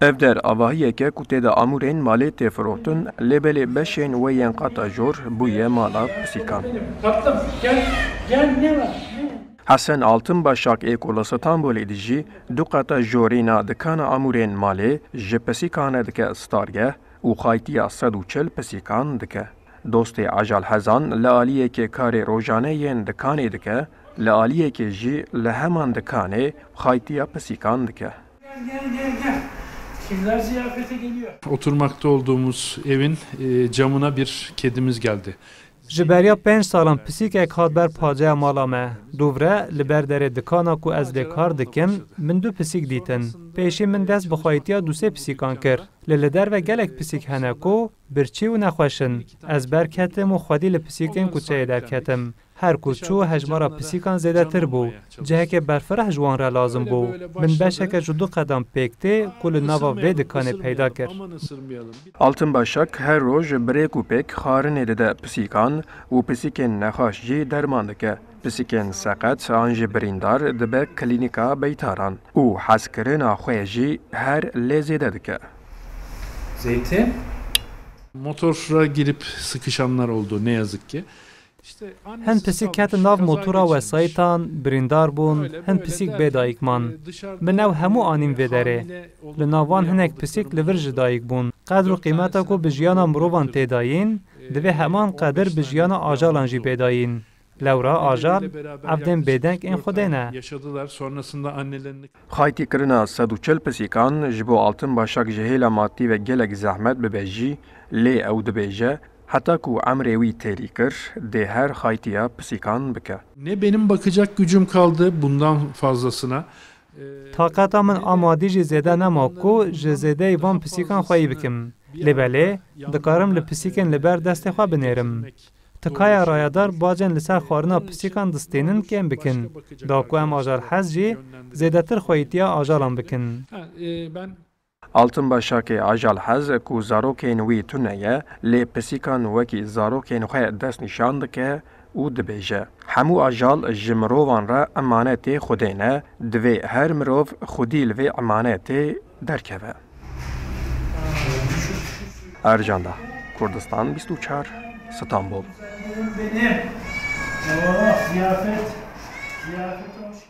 Ev der avahiyeke ku tê de amûrên malê tê firotin, lêbelê beşên wê yên qata jor bûye mala pisîkan. Tatlım gel ne var? Hesen Altınbaşak Ekola Stenbolê de jî du qata jorîna dikana amûrên malê ji pisîkan dike stargeh û xaytiya 140 pisîkan dike. Dostê Ajal Hezan li aliyekê karê rojane yên dikanê dike, li aliyekê jî li heman dikanê xaytiya pisîkan dike. Gel. Kimler ziyafete geliyor? Oturmakta olduğumuz evin camına bir kedimiz geldi. Ji beriya 5 salan pisîkek hat ber paceya mala me. Dovre li ber derê dikana ku ez lê kar dikim, min du pisîk dîtin. Pêşî min dest bi xwaytiya dûsê pisîkan kir. Li derve gelek pisîk hene ku birçî û nexweşin. Ez berketim û xwedî li pisîkên kuçeyê derketim. Her ku çû hejmara pisîkan zêdetir bû. Cihekê berfireh ji wan re lazim bû. Min beşeke ji du qedam pêk tê ku li nava vê dikanê peyda kir. Altınbaşak her roj birêk û pêk xarinê dide pisîkan û pisîkên nexweş jî derman dike. Pisîkên seqet an jî birîndar dibe klînîka beytaran û hezkirina xwe jî her lê zêde dike. Zeytin. Motora girip sıkışanlar oldu ne yazık ki. Hin pisîk ketin nav motora wesayîtan birîndar bûn, hin pisîk bê dayîkman. Min ew hemû anîn vê derê. Li navan hinek pisîk li vir ji dayîk bûn. Qedr û qîmeta ku bi jiyana mirovan tê dayîn, divê heman qedir bi jiyana ajalan jî pêdayîn. Lewra ajal, evdên bêdeng ên Xwedê ne. Yaşadılar sonrasında annelerini. Xaytîkirina 140 pisîkan ji bo Altınbaşak ji hêla matî ve gelek zehmet bibe jî lê ew dibêje heta ku emrê wî têrî kir dê her xaytiya pisîkan bike. Ne benim bakacak gücüm kaldı bundan fazlasına. Taqeta min amadî jî zêde nema ku ji zêdeyî van pisîkan xwe bikim. Lêbelê dikarim li pisîkên li ber destê xwe binêrim. Tikaya rayadar bacên li ser xwarina pisîkan distênin kêm bikin. Da ku em ajal hez jî zêdetir xweytiya ajalan bikin. Altınbaşakê Ajal Hez ku zarokên wî tune ye, lê pisîkan wekî zarokên xwe dest nîşan dike û dibêje. Hemû ajal ji mirovan re emanetê Xwedê ne, divê her mirov xwedî li vê emanetê derkeve. Ercanda, Kurdistan 24, Stenbol. Benim. Ziyafet hoş